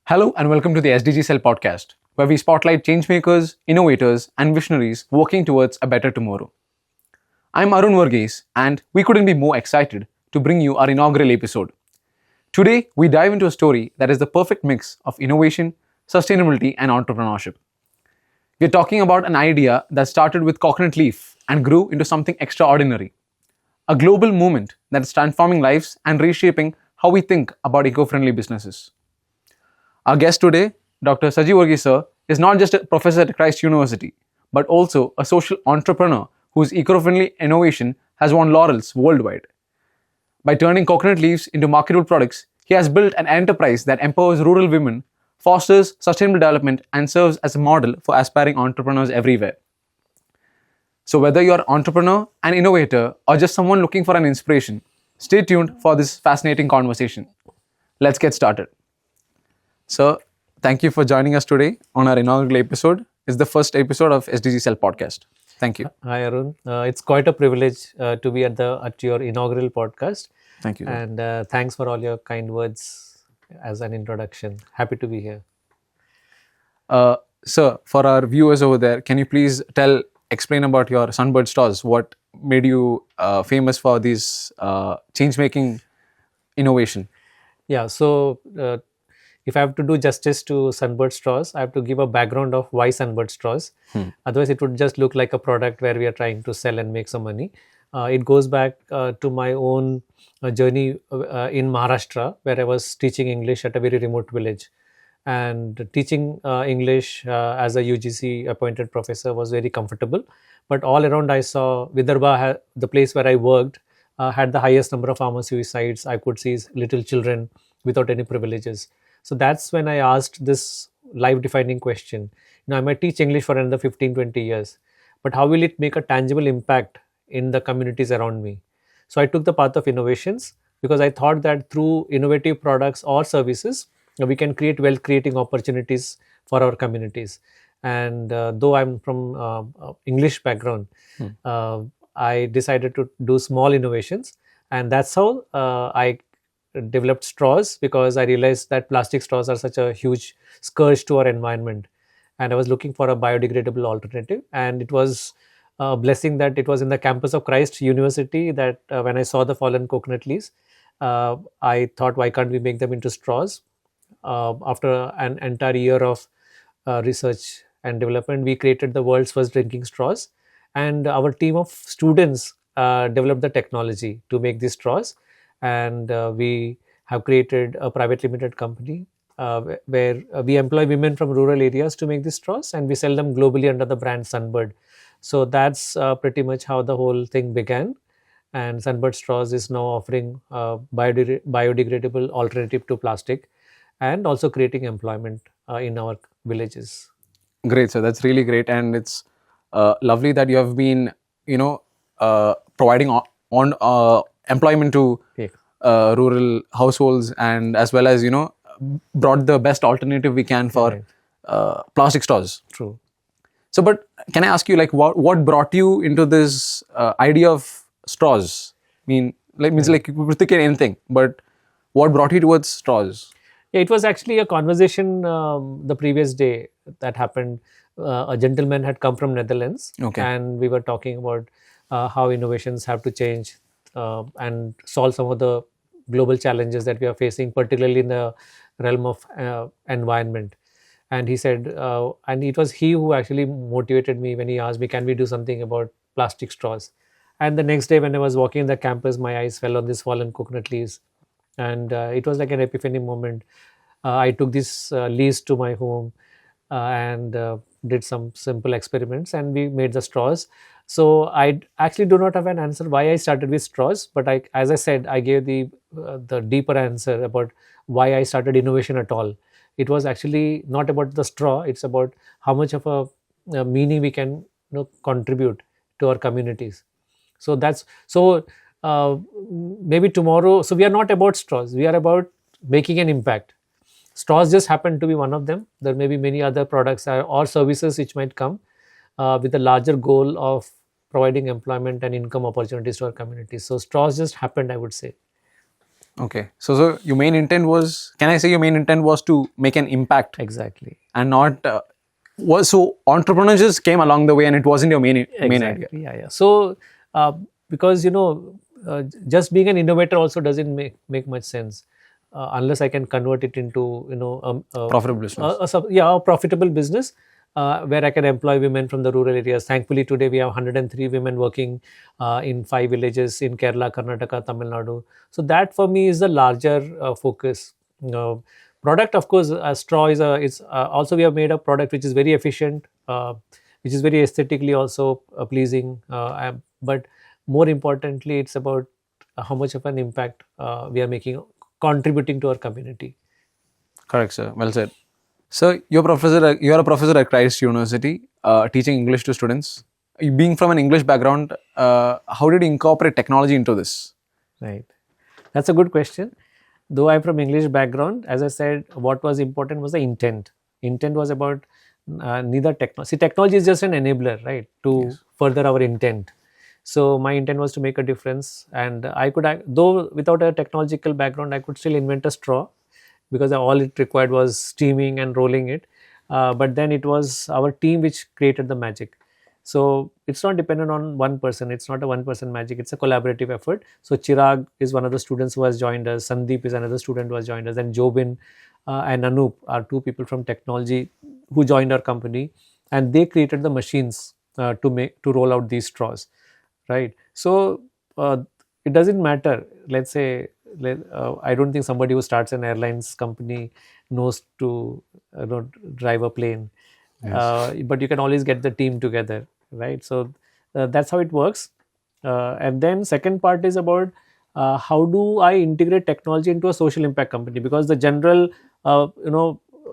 Hello and welcome to the SDG Cell podcast, where we spotlight changemakers, innovators, and visionaries working towards a better tomorrow. I'm Arun Varghese, and we couldn't be more excited to bring you our inaugural episode. Today, we dive into a story that is the perfect mix of innovation, sustainability, and entrepreneurship. We're talking about an idea that started with coconut leaf and grew into something extraordinary. A global movement that is transforming lives and reshaping how we think about eco-friendly businesses. Our guest today, Dr. Saji Varghese, is not just a professor at Christ University, but also a social entrepreneur whose eco-friendly innovation has won laurels worldwide. By turning coconut leaves into marketable products, he has built an enterprise that empowers rural women, fosters sustainable development, and serves as a model for aspiring entrepreneurs everywhere. So whether you're an entrepreneur, an innovator, or just someone looking for an inspiration, stay tuned for this fascinating conversation. Let's get started. Sir, thank you for joining us today on our inaugural episode. It's the first episode of SDG Cell podcast. Thank you. Hi Arun, it's quite a privilege to be at your inaugural podcast. Thank you. And thanks for all your kind words as an introduction. Happy to be here. Sir, for our viewers over there, can you please explain about your Sunbird stores? What made you famous for this change-making innovation? Yeah, so if I have to do justice to Sunbird straws, I have to give a background of why Sunbird straws. Otherwise, it would just look like a product where we are trying to sell and make some money. It goes back to my own journey in Maharashtra, where I was teaching English at a very remote village. And teaching English as a UGC appointed professor was very comfortable. But all around I saw Vidarbha, the place where I worked, had the highest number of farmer suicides. I could see little children without any privileges. So that's when I asked this life-defining question. I might teach English for another 15, 20 years, but how will it make a tangible impact in the communities around me? So I took the path of innovations because I thought that through innovative products or services, we can create wealth-creating opportunities for our communities. And though I'm from English background, I decided to do small innovations. And that's how I developed straws, because I realized that plastic straws are such a huge scourge to our environment. And I was looking for a biodegradable alternative. And it was a blessing that it was in the campus of Christ University that when I saw the fallen coconut leaves, I thought, why can't we make them into straws? After an entire year of research and development, we created the world's first drinking straws. And our team of students developed the technology to make these straws. And we have created a private limited company where we employ women from rural areas to make these straws, and we sell them globally under the brand Sunbird. So that's pretty much how the whole thing began. And Sunbird straws is now offering biodegradable alternative to plastic, and also creating employment in our villages. Great, sir. That's really great, and it's lovely that you have been, providing on employment to rural households, and as well as brought the best alternative we can for plastic straws. True. So, but can I ask you, what brought you into this idea of straws? You could think of anything, but what brought you towards straws? Yeah, it was actually a conversation the previous day that happened. A gentleman had come from Netherlands, and we were talking about how innovations have to change and solve some of the global challenges that we are facing, particularly in the realm of environment. And he said, and it was he who actually motivated me when he asked me, can we do something about plastic straws? And the next day when I was walking in the campus, my eyes fell on these fallen coconut leaves. And it was like an epiphany moment. I took these leaves to my home and did some simple experiments, and we made the straws. So I actually do not have an answer why I started with straws, but as I said, I gave the deeper answer about why I started innovation at all. It was actually not about the straw; it's about how much of a meaning we can contribute to our communities. So that's so. Maybe tomorrow. So we are not about straws. We are about making an impact. Straws just happen to be one of them. There may be many other products or services which might come with a larger goal of providing employment and income opportunities to our communities. So straws just happened, I would say. Okay. So your main intent was, can I say your main intent was to make an impact Exactly. and not, so entrepreneurs just came along the way and it wasn't your main idea. Exactly. Yeah. So because just being an innovator also doesn't make much sense unless I can convert it into Profitable business. a profitable business where I can employ women from the rural areas. Thankfully, today we have 103 women working in 5 villages in Kerala, Karnataka, Tamil Nadu. So that for me is the larger focus. Product, of course, straw is also we have made a product which is very efficient, which is very aesthetically also pleasing. But more importantly, it's about how much of an impact we are making, contributing to our community. Correct, sir. Well said. So you're a professor at Christ University, teaching English to students. You being from an English background, how did you incorporate technology into this? Right. That's a good question. Though I'm from English background, as I said, what was important was the intent. Intent was about neither technology. See, technology is just an enabler, right, to further our intent. So my intent was to make a difference, and I could, though without a technological background, I could still invent a straw, because all it required was steaming and rolling it. But then it was our team which created the magic. So it's not dependent on one person. It's not a one-person magic. It's a collaborative effort. So Chirag is one of the students who has joined us. Sandeep is another student who has joined us. And Jobin and Anup are two people from technology who joined our company, and they created the machines to roll out these straws, right? So it doesn't matter. Let's say I don't think somebody who starts an airlines company knows to drive a plane. But you can always get the team together, right? So that's how it works. And then second part is about how do I integrate technology into a social impact company, because the general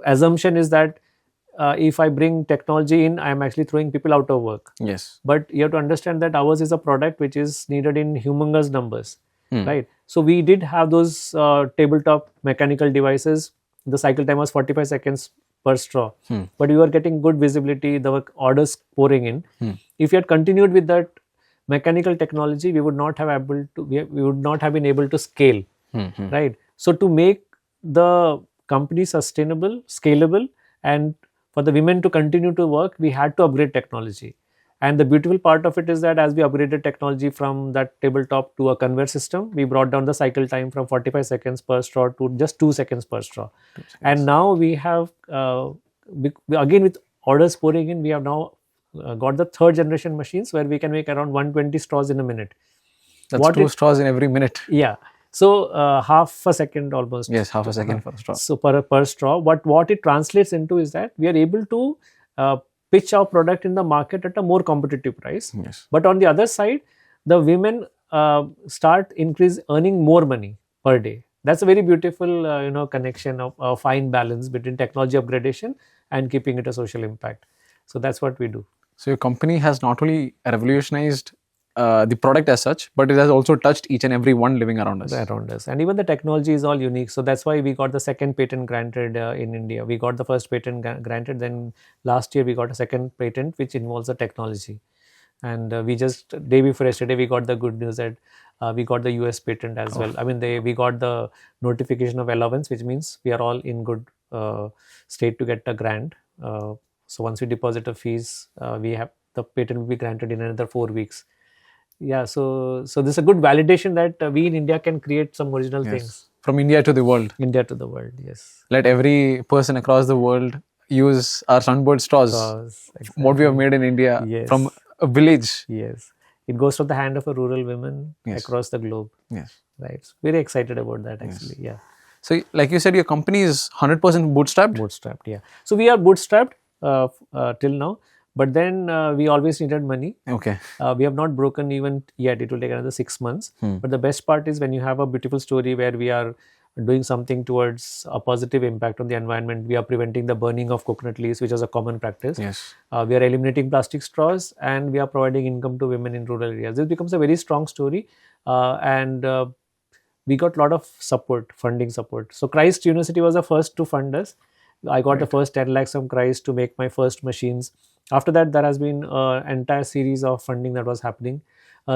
assumption is that if I bring technology in, I'm actually throwing people out of work. Yes. But you have to understand that ours is a product which is needed in humongous numbers, right? So we did have those tabletop mechanical devices. The cycle time was 45 seconds per straw, but we were getting good visibility. There were orders pouring in. If we had continued with that mechanical technology, we would not have been able to scale, right? So to make the company sustainable, scalable, and for the women to continue to work, we had to upgrade technology. And the beautiful part of it is that as we upgraded technology from that tabletop to a conveyor system, we brought down the cycle time from 45 seconds per straw to just 2 seconds per straw. And now we have, again with orders pouring in, we have now got the third generation machines where we can make around 120 straws in a minute. That's two straws in every minute. Yeah. So half a second almost. Yes, half a second per straw. So per straw. What it translates into is that we are able to pitch our product in the market at a more competitive price. Yes. But on the other side, the women start earning more money per day. That's a very beautiful connection of a fine balance between technology upgradation and keeping it a social impact. So that's what we do. So your company has not only revolutionized the product as such, but it has also touched each and every one living around us. And even the technology is all unique. So that's why we got the second patent granted in India. We got the first patent granted. Then last year we got a second patent which involves the technology. And we just day before yesterday we got the good news that we got the US patent as well. I mean, we got the notification of allowance, which means we are all in good state to get a grant. So once we deposit the fees, the patent will be granted in another 4 weeks. Yeah, so this is a good validation that we in India can create some original things. From India to the world. India to the world, yes. Let every person across the world use our Sunbird straws. Exactly. What we have made in India from a village. Yes. It goes from the hand of a rural woman across the globe. Yes. Right. Very excited about that actually. Yeah. So like you said, your company is 100% bootstrapped? Bootstrapped, yeah. So we are bootstrapped till now. But then we always needed money. Okay. We have not broken even yet. It will take another 6 months. But the best part is when you have a beautiful story where we are doing something towards a positive impact on the environment. We are preventing the burning of coconut leaves, which is a common practice. Yes. We are eliminating plastic straws, and we are providing income to women in rural areas. This becomes a very strong story. And we got a lot of support, funding support. So Christ University was the first to fund us. I got the first 10 lakhs from Christ to make my first machines. After that, there has been an entire series of funding that was happening.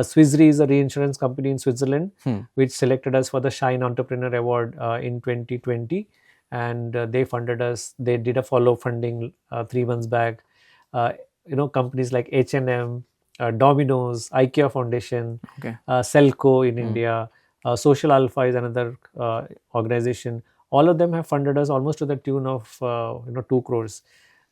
Swiss Re is a reinsurance company in Switzerland, Hmm. which selected us for the Shine Entrepreneur Award in 2020, and they funded us. They did a follow funding 3 months back. Companies like H&M, Domino's, IKEA Foundation, Okay. Selco in India, Social Alpha is another organization. All of them have funded us almost to the tune of 2 crores.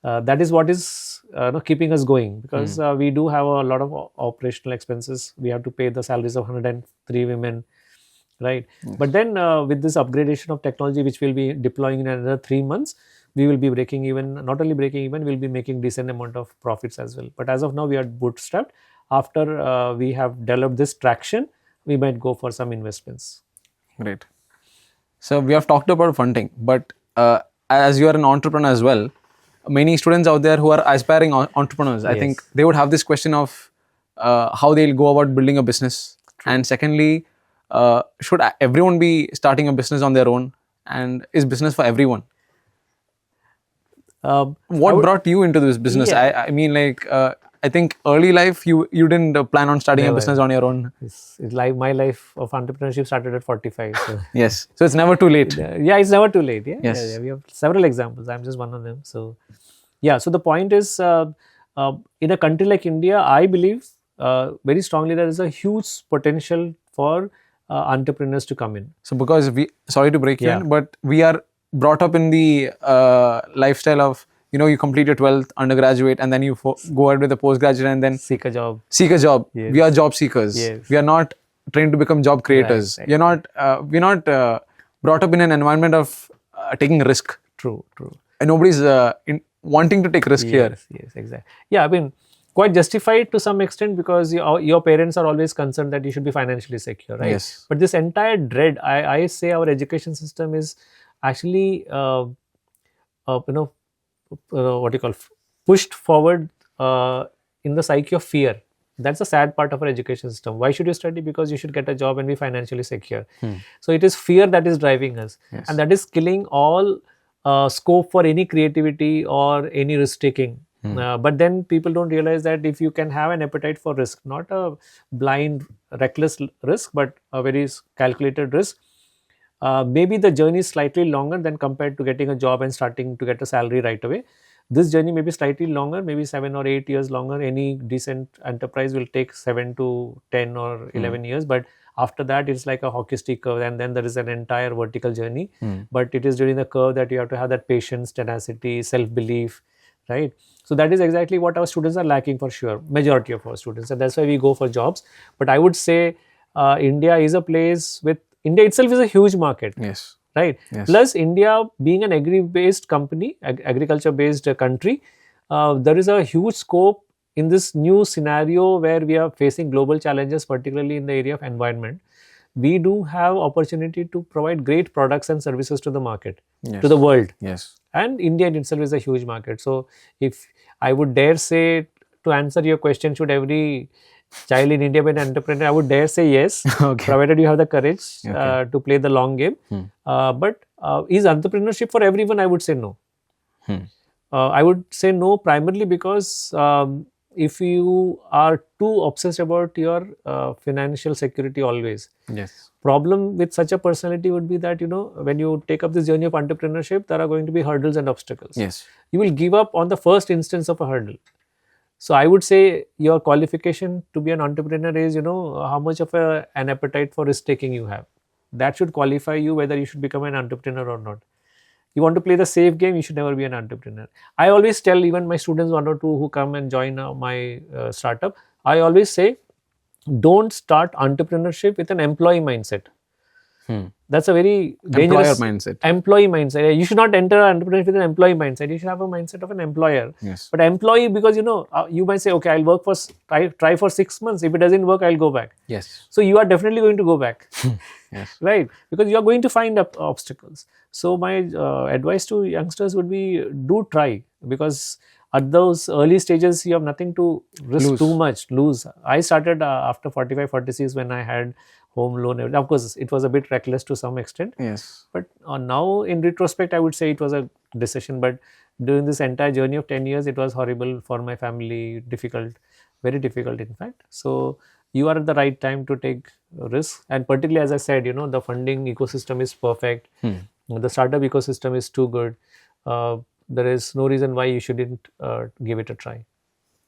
That is what is keeping us going, because we do have a lot of operational expenses. We have to pay the salaries of 103 women, right? Yes. But then with this upgradation of technology, which we'll be deploying in another 3 months, we will be breaking even. Not only breaking even, we'll be making decent amount of profits as well. But as of now, we are bootstrapped. After we have developed this traction, we might go for some investments. Great. So we have talked about funding, but as you are an entrepreneur as well, many students out there who are aspiring entrepreneurs, I think they would have this question of how they'll go about building a business. True. And secondly, should everyone be starting a business on their own, and is business for everyone? What brought you into this business? I mean, like, I think early life you didn't plan on starting a business on your own. It's like my life of entrepreneurship started at 45. So. Yes, so it's never too late. Yeah, it's never too late. Yeah, yes. Yeah, we have several examples. I'm just one of them. So, yeah. So the point is, in a country like India, I believe very strongly there is a huge potential for entrepreneurs to come in. So because sorry to break you in, but we are brought up in the lifestyle of, you complete your 12th undergraduate and then you go ahead with a postgraduate and then seek a job. Yes. We are job seekers. Yes. We are not trained to become job creators. Right. We're not brought up in an environment of taking risk. True. And nobody's wanting to take risk here. Yes, exactly. Yeah, I mean, quite justified to some extent, because your parents are always concerned that you should be financially secure, right? Yes. But this entire dread, I say our education system is actually, pushed forward in the psyche of fear. That's the sad part of our education system. Why should you study? Because you should get a job and be financially secure. So it is fear that is driving us, and that is killing all scope for any creativity or any risk taking. But then people don't realize that if you can have an appetite for risk, not a blind, reckless risk, but a very calculated risk, maybe the journey is slightly longer than compared to getting a job and starting to get a salary right away. This journey may be slightly longer, maybe 7 or 8 years longer. Any decent enterprise will take 7 to 10 or 11 years, but after that it's like a hockey stick curve, and then there is an entire vertical journey. But it is during the curve that you have to have that patience, tenacity, self-belief, right? So that is exactly what our students are lacking, for sure, majority of our students, and that's why we go for jobs. But I would say India is a place with, India itself is a huge market. Yes. Right. Yes. Plus, India being an agri-based company, agriculture-based country, there is a huge scope in this new scenario where we are facing global challenges, particularly in the area of environment. We do have opportunity to provide great products and services to the market, to the world. Yes. And India in itself is a huge market. So, if I would dare say, to answer your question, should every child in India be an entrepreneur, I would dare say yes, provided you have the courage to play the long game. But is entrepreneurship for everyone? I would say no. I would say no, primarily because if you are too obsessed about your financial security always. Yes. Problem with such a personality would be that, when you take up this journey of entrepreneurship, there are going to be hurdles and obstacles. Yes. You will give up on the first instance of a hurdle. So I would say your qualification to be an entrepreneur is, how much of an appetite for risk taking you have. That should qualify you whether you should become an entrepreneur or not. You want to play the safe game, you should never be an entrepreneur. I always tell even my students, 1 or 2 who come and join my startup, I always say, don't start entrepreneurship with an employee mindset. That's a very dangerous employee mindset. You should not enter entrepreneurship with an employee mindset. You should have a mindset of an employer. Yes. But employee, because you might say, okay, I'll work for try for 6 months. If it doesn't work, I'll go back. Yes. So you are definitely going to go back. Yes. Right? Because you are going to find obstacles. So my advice to youngsters would be, do try, because at those early stages you have nothing to risk too much. I started after 45, 46 when I had home loan. Of course, it was a bit reckless to some extent. Yes. But now in retrospect, I would say it was a decision. But during this entire journey of 10 years, it was horrible for my family, difficult, very difficult in fact. So you are at the right time to take risks. And particularly, as I said, the funding ecosystem is perfect. The startup ecosystem is too good. There is no reason why you shouldn't give it a try.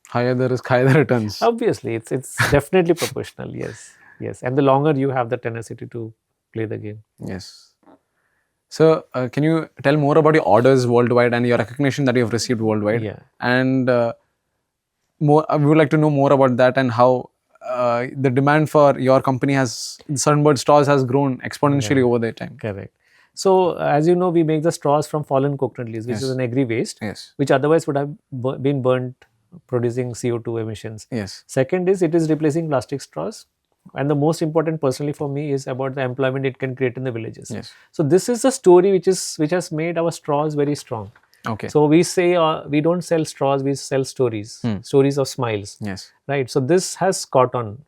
Higher the risk, higher the returns. Obviously, it's definitely proportional. Yes, and the longer you have the tenacity to play the game. Yes. So, can you tell more about your orders worldwide and your recognition that you have received worldwide? Yeah. And we would like to know more about that and how the demand for your company Sunbird straws has grown exponentially over the time. Correct. So, as you know, we make the straws from fallen coconut leaves, which is an agri waste, which otherwise would have been burnt, producing CO2 emissions. Yes. Second is, it is replacing plastic straws. And the most important personally for me is about the employment it can create in the villages. Yes. So this is a story which has made our straws very strong. Okay. So we say we don't sell straws, we sell stories, stories of smiles. Yes. Right. So this has caught on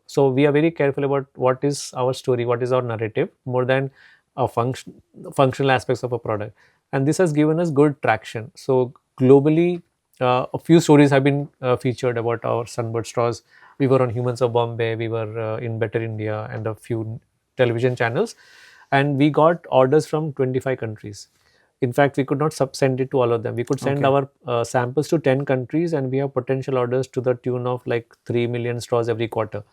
so we are very careful about what is our story, what is our narrative, more than a functional aspects of a product. And this has given us good traction. So globally, a few stories have been featured about our Sunbird straws. We were on Humans of Bombay, we were in Better India and a few television channels, and we got orders from 25 countries. In fact, we could not send it to all of them. We could send our samples to 10 countries, and we have potential orders to the tune of like 3 million straws every quarter.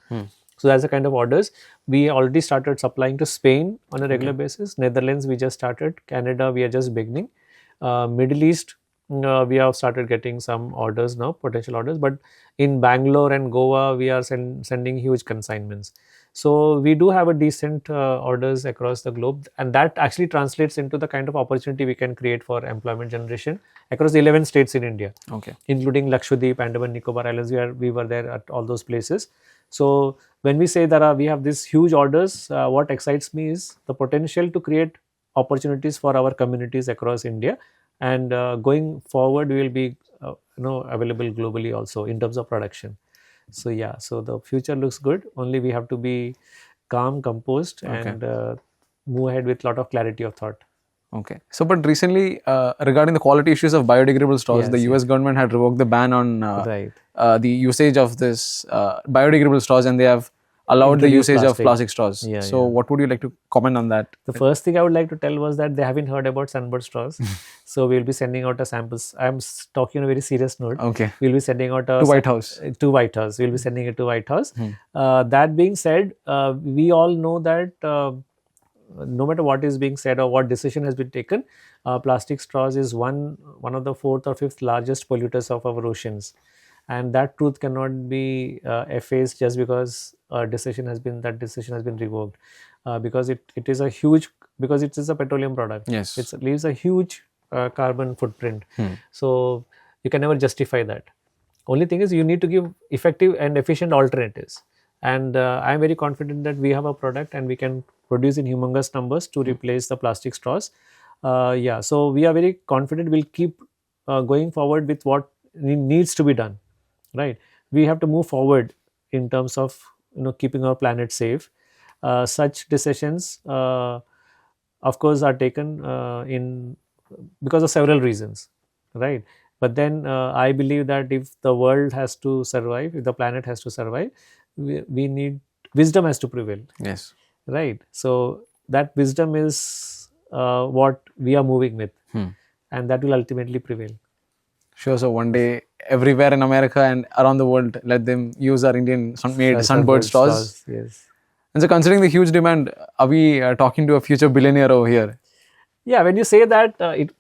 So that's the kind of orders. We already started supplying to Spain on a regular basis. Netherlands, we just started. Canada, we are just beginning. Middle East, we have started getting some orders now, potential orders. But in Bangalore and Goa, we are sending huge consignments. So we do have a decent orders across the globe, and that actually translates into the kind of opportunity we can create for employment generation across 11 states in India, including Lakshadweep, Andaman Nicobar Islands. We were there at all those places. So when we say that we have these huge orders, what excites me is the potential to create opportunities for our communities across India. And going forward, we will be available globally also in terms of production. So yeah, so the future looks good. Only we have to be calm, composed, and move ahead with a lot of clarity of thought. Okay. So, but recently, regarding the quality issues of biodegradable straws, the US government had revoked the ban on the usage of this biodegradable straws, and they have allowed the usage of plastic straws. So, what would you like to comment on that? The first thing I would like to tell was that they haven't heard about Sunbird straws. So, we'll be sending out a samples. I'm talking on a very serious note. Okay. We'll be sending out to White House. To White House. We'll be sending it to White House. That being said, we all know that no matter what is being said or what decision has been taken, plastic straws is one of the fourth or fifth largest polluters of our oceans. And that truth cannot be effaced just because that decision has been revoked, because it is a petroleum product. Yes, it leaves a huge carbon footprint. So you can never justify that. Only thing is you need to give effective and efficient alternatives. And I'm very confident that we have a product and we can produce in humongous numbers to replace the plastic straws. So we are very confident we'll keep going forward with what needs to be done. Right, we have to move forward in terms of keeping our planet safe. Such decisions, of course, are taken because of several reasons, right? But then I believe that if the world has to survive, if the planet has to survive, we need wisdom has to prevail. Yes, right. So that wisdom is what we are moving with, and that will ultimately prevail. Sure. So one day, everywhere in America and around the world, let them use our Indian made Sunbird straws. Yes. And so, considering the huge demand, are we talking to a future billionaire over here? Yeah. When you say that, it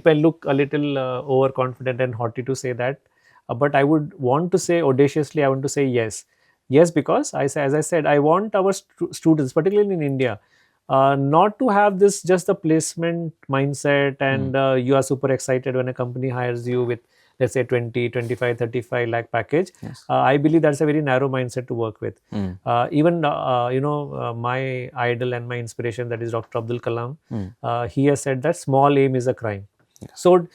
might look a little overconfident and haughty to say that, but I would want to say audaciously, I want to say yes. Yes, because as I said, I want our students, particularly in India, not to have this just the placement mindset and you are super excited when a company hires you with, let's say, 20, 25, 35 lakh package. Yes. I believe that's a very narrow mindset to work with. Even, my idol and my inspiration, that is Dr. Abdul Kalam, he has said that small aim is a crime. Yes. So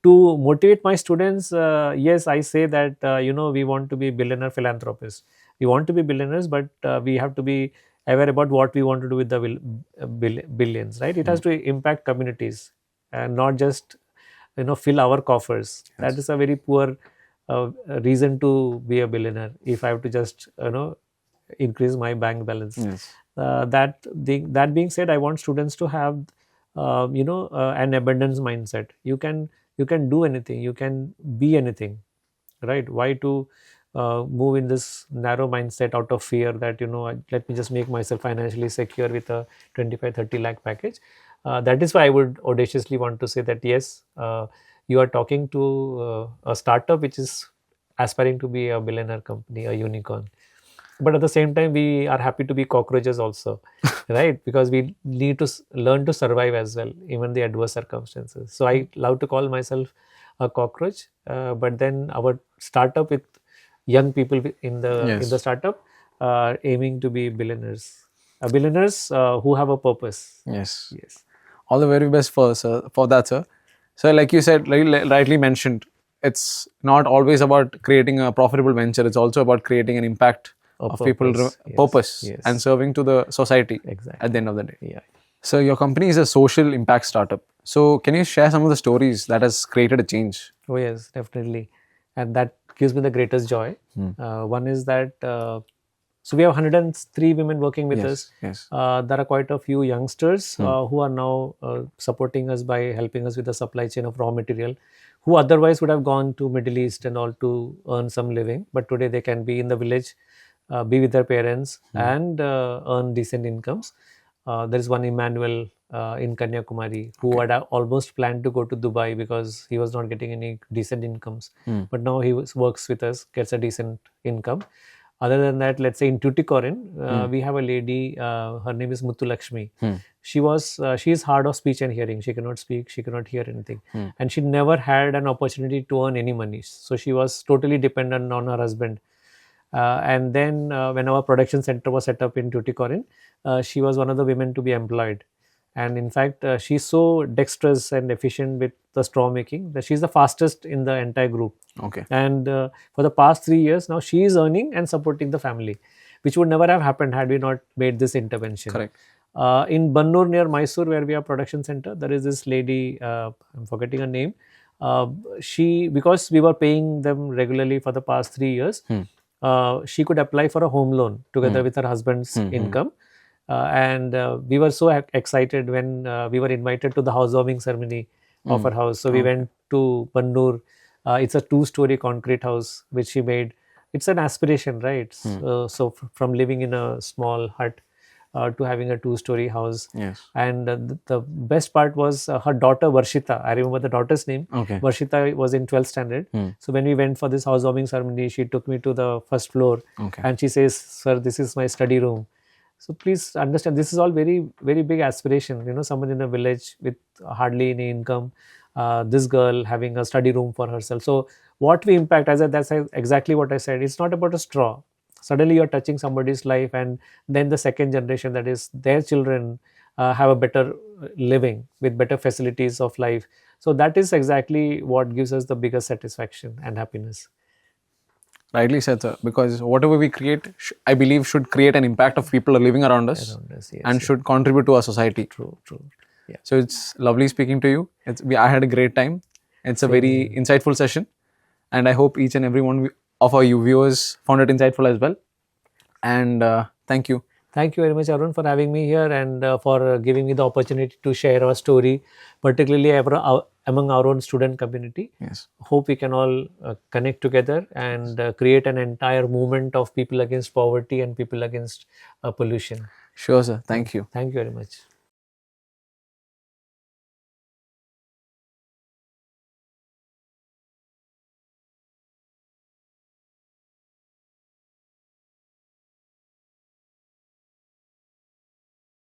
to motivate my students, yes, I say that, we want to be billionaire philanthropists. We want to be billionaires, but we have to be aware about what we want to do with the billions, right? It has to impact communities and not just, fill our coffers. Yes. That is a very poor reason to be a billionaire. If I have to just, increase my bank balance. Yes. That being said, I want students to have an abundance mindset. You can do anything, you can be anything, right? Why to move in this narrow mindset out of fear that let me just make myself financially secure with a 25-30 lakh package. That is why I would audaciously want to say that yes, you are talking to a startup which is aspiring to be a billionaire company, a unicorn. But at the same time, we are happy to be cockroaches also, right? Because we need to learn to survive as well, even the adverse circumstances. So I love to call myself a cockroach, but then our startup with young people in the startup aiming to be billionaires, billionaires who have a purpose. Yes. All the very best for that, sir. So, like you said, rightly mentioned, it's not always about creating a profitable venture. It's also about creating an impact of people, purpose, and serving to the society at the end of the day. Yeah. So, your company is a social impact startup. So, can you share some of the stories that has created a change? Oh yes, definitely, and that gives me the greatest joy. One is that so we have 103 women working with us. Yes. There are quite a few youngsters who are now supporting us by helping us with the supply chain of raw material, who otherwise would have gone to Middle East and all to earn some living, but today they can be in the village, be with their parents and earn decent incomes. There is one Emmanuel in Kanyakumari who had almost planned to go to Dubai because he was not getting any decent incomes. But now he works with us, gets a decent income. Other than that, let's say in Tuticorin, we have a lady, her name is Muthu Lakshmi. She is hard of speech and hearing. She cannot speak, she cannot hear anything. And she never had an opportunity to earn any money. So she was totally dependent on her husband. And then when our production center was set up in Tuticorin, she was one of the women to be employed. And in fact, she's so dexterous and efficient with the straw making that she's the fastest in the entire group. Okay. And for the past 3 years now, she is earning and supporting the family, which would never have happened had we not made this intervention. Correct. In Bannur near Mysore, where we have production center, there is this lady, I'm forgetting her name. Because we were paying them regularly for the past 3 years, she could apply for a home loan together with her husband's income. And we were so excited when we were invited to the housewarming ceremony of her house. So we went to Bannur. It's a 2-story concrete house which she made. It's an aspiration, right? So from living in a small hut to having a 2-story house. Yes. And the best part was her daughter Varshita. I remember the daughter's name. Okay. Varshita was in 12th standard. So when we went for this housewarming ceremony, she took me to the first floor. Okay. And she says, "Sir, this is my study room." So please understand, this is all very, very big aspiration. Someone in a village with hardly any income, this girl having a study room for herself. So what we impact, that's exactly what I said. It's not about a straw. Suddenly you're touching somebody's life, and then the second generation, that is their children, have a better living with better facilities of life. So that is exactly what gives us the biggest satisfaction and happiness. Rightly said, sir. Because whatever we create, I believe, should create an impact of people living around us, and should contribute to our society. True. Yeah. So it's lovely speaking to you. I had a great time. It's a very insightful session, and I hope each and every one of our viewers found it insightful as well. And thank you. Thank you very much, Arun, for having me here and for giving me the opportunity to share our story, particularly among our own student community. Yes. Hope we can all connect together and create an entire movement of people against poverty and people against pollution. Sure, sir. Thank you. Thank you very much.